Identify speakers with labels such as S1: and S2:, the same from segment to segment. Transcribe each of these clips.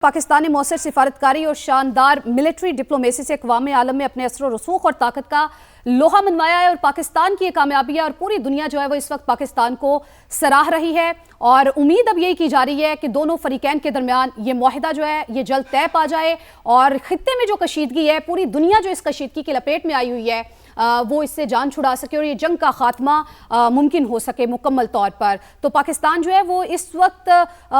S1: पाकिस्तान ने मौसर सिफारतकारी और शानदार मिलिट्री डिप्लोमेसी से अक़वाम आलम में अपने असर रसूख और ताकत का लोहा मनवाया है और पाकिस्तान की ये कामयाबी है और पूरी दुनिया जो है वो इस वक्त पाकिस्तान को सराह रही है और उम्मीद अब यही की जा रही है कि दोनों फरीकैन के दरमियान ये मुआहिदा जो है ये जल्द तय पा जाए और खित्ते में जो कशीदगी है, पूरी दुनिया जो इस कशीदगी की लपेट में आई हुई है वो इससे जान छुड़ा सके और ये जंग का खात्मा मुमकिन हो सके मुकम्मल तौर पर। तो पाकिस्तान जो है वो इस वक्त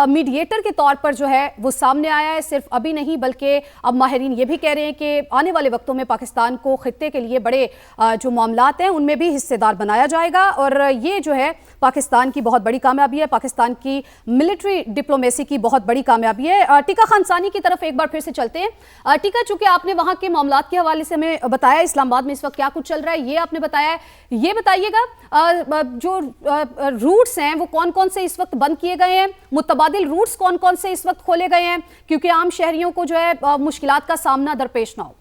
S1: मीडिएटर के तौर पर जो है वो सामने आया है, सिर्फ अभी नहीं बल्कि अब माहिरीन ये भी कह रहे हैं कि आने वाले वक्तों में पाकिस्तान को खित्ते के लिए बड़े जो मामलात हैं उनमें भी हिस्सेदार बनाया जाएगा और ये जो है पाकिस्तान की बहुत बड़ी कामयाबी है, पाकिस्तान की मिलिट्री डिप्लोमेसी की बहुत बड़ी कामयाबी है। टीका खानसानी की तरफ एक बार फिर से चलते हैं। टीका, चूंकि आपने वहाँ के मामलात के हवाले से हमें बताया इस्लामाबाद में इस वक्त क्या कुछ चल रहा है ये आपने बताया है, ये बताइएगा जो रूट्स हैं वो कौन कौन से इस वक्त बंद किए गए हैं, मुतबादिल रूट्स कौन कौन से इस वक्त खोले गए हैं क्योंकि आम शहरियों को जो है मुश्किलात का सामना दरपेश ना हो।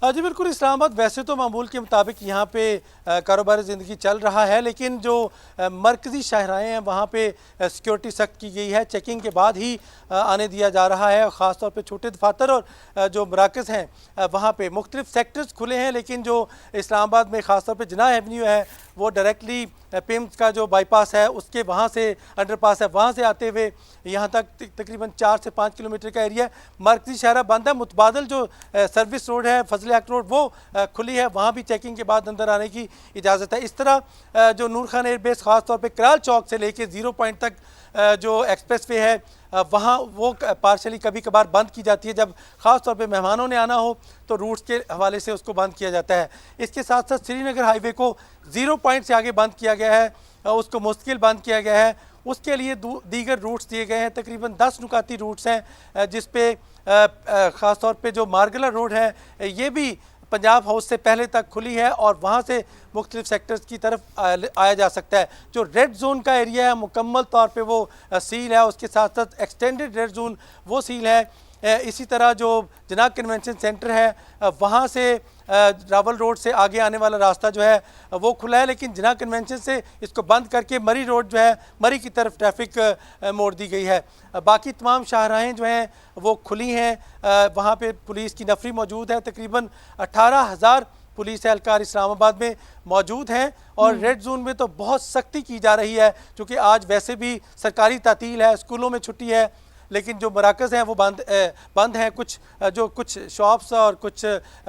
S2: जी बिल्कुल, इस्लामाबाद वैसे तो मामूल के मुताबिक यहाँ पे कारोबार ज़िंदगी चल रहा है, लेकिन जो मरकज़ी शाहराएँ हैं वहाँ पे सिक्योरिटी सख्त की गई है, चेकिंग के बाद ही आने दिया जा रहा है। ख़ास तौर पे छोटे दफातर और जो मराकज़ हैं वहाँ पे मुख्तलिफ सेक्टर्स खुले हैं, लेकिन जो इस्लामाबाद में ख़ास तौर पे जिनाह एवेन्यू है वो डायरेक्टली पिम्स का जो बाईपास है उसके वहाँ से अंडरपास है वहाँ से आते हुए यहाँ तक तकरीबन 4 से 5 किलोमीटर का एरिया मरकज़ी शहरा बंद है। मुतबादल जो सर्विस रोड है, फजल हक रोड, वो खुली है, वहाँ भी चेकिंग के बाद अंदर आने की इजाज़त है। इस तरह जो नूर खान एयरबेस ख़ास तौर पे कराल चौक से लेके 0 पॉइंट तक जो एक्सप्रेस वे है वहाँ वो पार्शली कभी कभार बंद की जाती है, जब ख़ास तौर पे मेहमानों ने आना हो तो रूट्स के हवाले से उसको बंद किया जाता है। इसके साथ साथ श्रीनगर हाईवे को 0 पॉइंट से आगे बंद किया गया है, उसको मुश्किल बंद किया गया है। उसके लिए दीगर रूट्स दिए गए हैं, तकरीबन 10 नुकाती रूट्स हैं जिस पे ख़ास तौर पे जो मार्गला रोड है ये भी पंजाब हाउस से पहले तक खुली है और वहाँ से मुख्तलिफ सेक्टर्स की तरफ आया जा सकता है। जो रेड जोन का एरिया है मुकम्मल तौर पे वो सील है, उसके साथ साथ एक्सटेंडेड रेड जोन वो सील है। इसी तरह जो जनाब कन्वेंशन सेंटर है वहाँ से रावल रोड से आगे आने वाला रास्ता जो है वो खुला है, लेकिन जनाब कन्वेंशन से इसको बंद करके मरी रोड जो है मरी की तरफ ट्रैफिक मोड़ दी गई है। बाकी तमाम शाहराहें जो हैं वो खुली हैं, वहाँ पे पुलिस की नफरी मौजूद है, तकरीबन 18,000 पुलिस एहलकार इस्लामाबाद में मौजूद हैं और रेड जोन में तो बहुत सख्ती की जा रही है क्योंकि आज वैसे भी सरकारी तातील है, स्कूलों में छुट्टी है, लेकिन जो मराकज़ हैं वो बंद हैं। कुछ शॉप्स और कुछ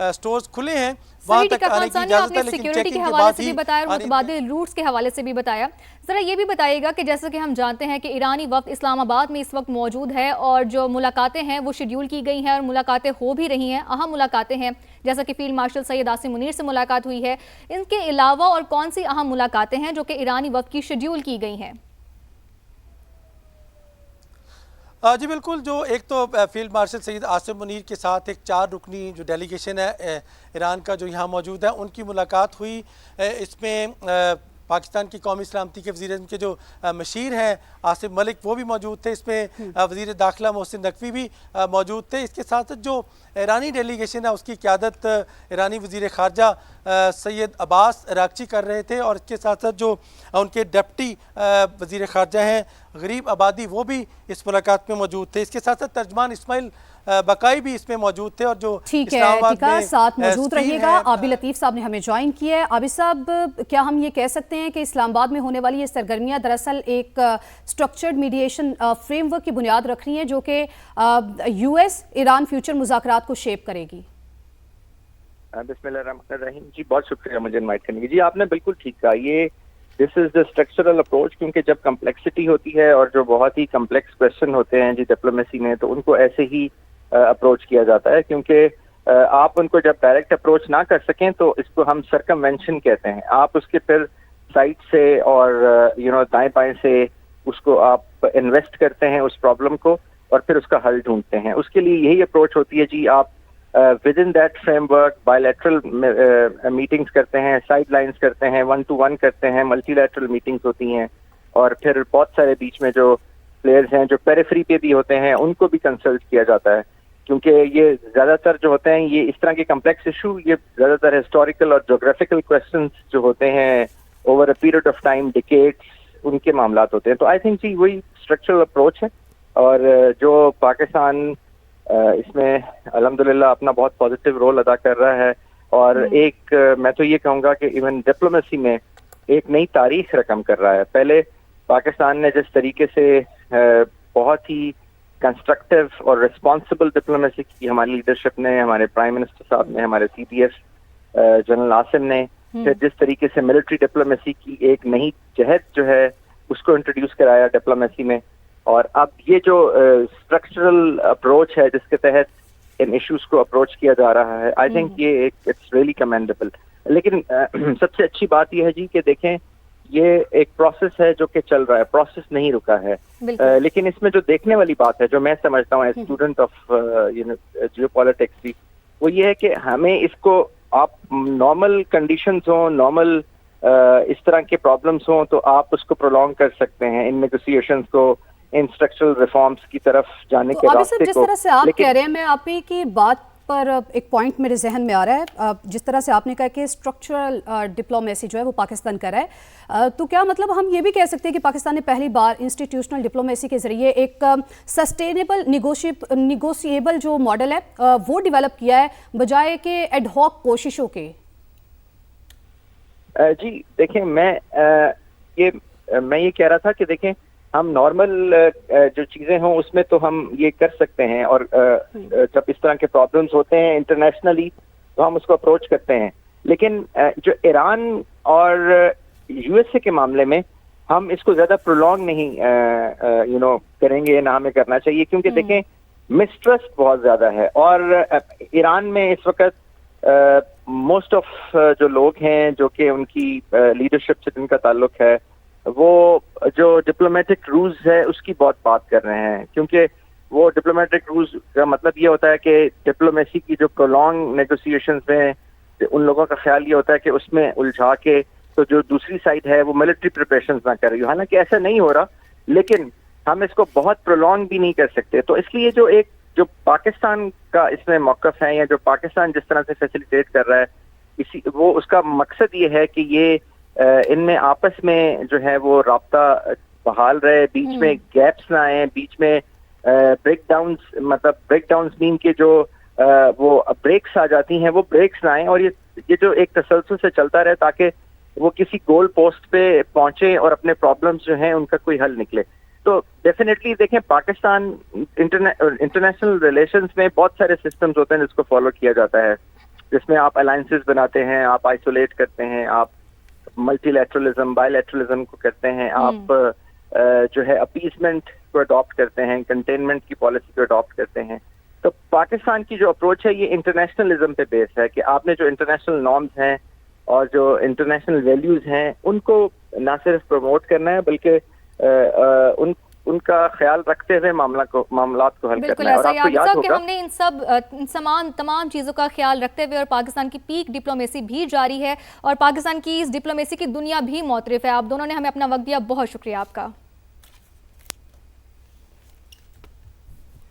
S2: स्टोर्स खुले हैं, वहाँ तक आने की इजाज़त है, लेकिन
S1: सिक्योरिटी के हवाले से भी बताया और मुतबादिल रूट्स के हवाले से भी बताया। ज़रा ये भी बताइएगा कि जैसे कि हम जानते हैं कि ईरानी वक्त इस्लामाबाद में इस वक्त मौजूद है और जो मुलाकातें हैं वो शेड्यूल की गई हैं और मुलाकातें हो भी रही हैं, अहम मुलाकातें हैं, जैसा कि फील्ड मार्शल सैयद आसिम मुनीर से मुलाकात हुई है। इनके अलावा और कौन सी अहम मुलाकातें हैं जो कि ईरानी वक्त की शेड्यूल की गई हैं?
S2: जी बिल्कुल, जो एक तो फील्ड मार्शल सैयद आसिम मुनीर के साथ एक 4 रुकनी जो डेलीगेशन है ईरान का जो यहाँ मौजूद है उनकी मुलाकात हुई। इसमें पाकिस्तान की कौमी सलामती के वज़ीर के जो मशीर हैं आसिफ मलिक वो भी मौजूद थे, इसमें वज़ीर दाखिला मोहसिन नकवी भी मौजूद थे। इसके साथ साथ जो ईरानी डेलीगेशन है उसकी क़यादत ईरानी वज़ीर ख़ारजा सैयद अब्बास अरागची कर रहे थे और इसके साथ साथ जो उनके डिप्टी वज़ीर ख़ारजा हैं गरीब आबादी वो भी इस मुलाकात में मौजूद थे। इसके साथ साथ तर्जमान इस्माइल बकाई भी इसमें मौजूद थे और जो
S1: ठीक है, टीका साथ मौजूद रहिएगा। आबिद लतीफ़ साहब ने हमें ज्वाइन किया है। आबिद साहब, क्या हम ये कह सकते हैं कि इस्लामाबाद में होने वाली ये सरगर्मियाँ दरअसल एक स्ट्रक्चर्ड मीडिएशन फ्रेमवर्क की बुनियाद रख रही हैं जो कि US ईरान फ्यूचर मुज़ाकरात को शेप करेगी?
S3: बिस्मिल्लाहिर्रहमानिर्रहीम जी, बहुत शुक्रिया मुझे इनवाइट करने की। जी आपने बिल्कुल ठीक कहा, ये this is the structural approach, क्योंकि जब कम्प्लेक्सिटी होती है और जो बहुत ही कम्प्लेक्स क्वेश्चन होते हैं जी डिप्लोमेसी में तो उनको ऐसे ही अप्रोच किया जाता है, क्योंकि आप उनको जब डायरेक्ट अप्रोच ना कर सकें तो इसको हम सरकमवेंशन कहते हैं। आप उसके फिर साइड से और दाएं बाएं से उसको आप इन्वेस्ट करते हैं उस प्रॉब्लम को और फिर उसका हल ढूंढते हैं। उसके लिए यही अप्रोच होती है जी, आप with in that framework bilateral meetings करते हैं, साइड लाइन्स करते हैं, 1-to-1 करते हैं, मल्टीलैटरल मीटिंग्स होती हैं और फिर बहुत सारे बीच में जो प्लेयर्स हैं जो पेरिफेरी पे भी होते हैं उनको भी कंसल्ट किया जाता है, क्योंकि ये ज़्यादातर जो होते हैं ये इस तरह के कम्प्लेक्स इशू ये ज़्यादातर हिस्टोरिकल और जोग्राफिकल क्वेश्चंस जो होते हैं over a period of time, decades, ان کے معاملات ہوتے ہیں. تو آئی تھنک جی وہی اسٹرکچرل اپروچ ہے, اور جو پاکستان اس میں الحمدللہ اپنا بہت پازیٹیو رول ادا کر رہا ہے. اور ایک میں تو یہ کہوں گا کہ ایون ڈپلومیسی میں ایک نئی تاریخ رقم کر رہا ہے. پہلے پاکستان نے جس طریقے سے بہت ہی کنسٹرکٹیو اور رسپانسبل ڈپلومیسی کی, ہماری لیڈرشپ نے, ہمارے پرائم منسٹر صاحب نے, ہمارے C D S general Asim نے, پھر جس طریقے سے ملٹری ڈپلومیسی کی ایک نئی جہد جو ہے اس کو انٹروڈیوس کرایا ڈپلومیسی میں. اور اب یہ جو اسٹرکچرل اپروچ ہے جس کے تحت ان ایشوز کو اپروچ کیا جا رہا ہے, آئی تھنک یہ اٹس ریئلی کمینڈیبل. لیکن سب سے اچھی بات یہ ہے جی کہ دیکھیں یہ ایک پروسیس ہے جو کہ چل رہا ہے, پروسیس نہیں رکا ہے. لیکن اس میں جو دیکھنے والی بات ہے, جو میں سمجھتا ہوں as student of geopolitics بھی, وہ یہ ہے کہ ہمیں اس کو آپ نارمل کنڈیشنز ہوں, نارمل اس طرح کے پرابلمس ہوں تو آپ اس کو پرولونگ کر سکتے ہیں, ان نیگوسیشنز کو, ان اسٹرکچرل ریفارمس کی طرف جانے کے راستے
S1: جس طرح سے آپ کہہ رہے ہیں, میں آپ ہی کی بات پر ایک پوائنٹ میرے ذہن میں آ رہا ہے. جس طرح سے آپ نے کہا کہ اسٹرکچرل ڈپلومیسی جو ہے وہ پاکستان کر رہا ہے, تو کیا مطلب ہم یہ بھی کہہ سکتے ہیں کہ پاکستان نے پہلی بار انسٹیٹیوشنل ڈپلومیسی کے ذریعے ایک سسٹینیبل نیگوشیبل جو ماڈل ہے وہ ڈیولپ کیا ہے بجائے کہ ایڈ ہاک کوششوں کے؟
S3: جی دیکھیں, میں یہ کہہ رہا تھا کہ دیکھیں ہم نارمل جو چیزیں ہوں اس میں تو ہم یہ کر سکتے ہیں, اور جب اس طرح کے پرابلمس ہوتے ہیں انٹرنیشنلی تو ہم اس کو اپروچ کرتے ہیں. لیکن جو ایران اور یو ایس اے کے معاملے میں ہم اس کو زیادہ پرولونگ نہیں کریں گے, نہ ہمیں کرنا چاہیے, کیونکہ دیکھیں مسٹرسٹ بہت زیادہ ہے. اور ایران میں اس وقت موسٹ آف جو لوگ ہیں جو کہ ان کی لیڈرشپ سے جن کا تعلق ہے, وہ جو ڈپلومیٹک روز ہے اس کی بہت بات کر رہے ہیں, کیونکہ وہ ڈپلومیٹک روز کا مطلب یہ ہوتا ہے کہ ڈپلومیسی کی جو پرولونگ نیگوسیشنز ہیں, ان لوگوں کا خیال یہ ہوتا ہے کہ اس میں الجھا کے تو جو دوسری سائڈ ہے وہ ملٹری پریپریشنز نہ کر رہی ہو. حالانکہ ایسا نہیں ہو رہا, لیکن ہم اس کو بہت پرولونگ بھی نہیں کر سکتے. تو اس لیے جو پاکستان کا اس میں موقف ہے, یا جو پاکستان جس طرح سے فیسیلیٹیٹ کر رہا ہے, وہ اس کا مقصد یہ ہے کہ یہ ان میں آپس میں جو ہے وہ رابطہ بحال رہے, بیچ میں گیپس نہ آئیں, بیچ میں بریک ڈاؤنز مین کہ جو وہ بریکس آ جاتی ہیں وہ بریکس نہ آئیں, اور یہ جو ایک تسلسل سے چلتا رہے تاکہ وہ کسی گول پوسٹ پہ پہنچے اور اپنے پرابلمس جو ہیں ان کا کوئی حل نکلے. تو ڈیفینیٹلی دیکھیں پاکستان انٹرنیشنل ریلیشنز میں بہت سارے سسٹمز ہوتے ہیں جس کو فالو کیا جاتا ہے, جس میں آپ الائنسز بناتے ہیں, آپ آئسولیٹ کرتے ہیں, آپ ملٹی لیٹرلزم بائی لیٹرلزم کو کرتے ہیں, آپ جو ہے اپیسمنٹ کو اڈاپٹ کرتے ہیں, کنٹینمنٹ کی پالیسی کو اڈاپٹ کرتے ہیں. تو پاکستان کی جو اپروچ ہے یہ انٹرنیشنلزم پہ بیس ہے کہ آپ نے جو انٹرنیشنل نارمز ہیں اور جو انٹرنیشنل ویلیوز ہیں ان کو نہ صرف پروموٹ کرنا ہے بلکہ ان کا خیال رکھتے ہوئے معاملات کو حل کرنا ہے. اور آپ کو یاد ہوگا کہ
S4: ہم نے ان تمام چیزوں کا خیال رکھتے ہوئے, اور پاکستان کی پیک ڈپلومیسی بھی جاری ہے اور پاکستان کی اس ڈپلومیسی کی دنیا بھی معترف ہے. آپ دونوں نے ہمیں اپنا وقت دیا, بہت شکریہ آپ کا.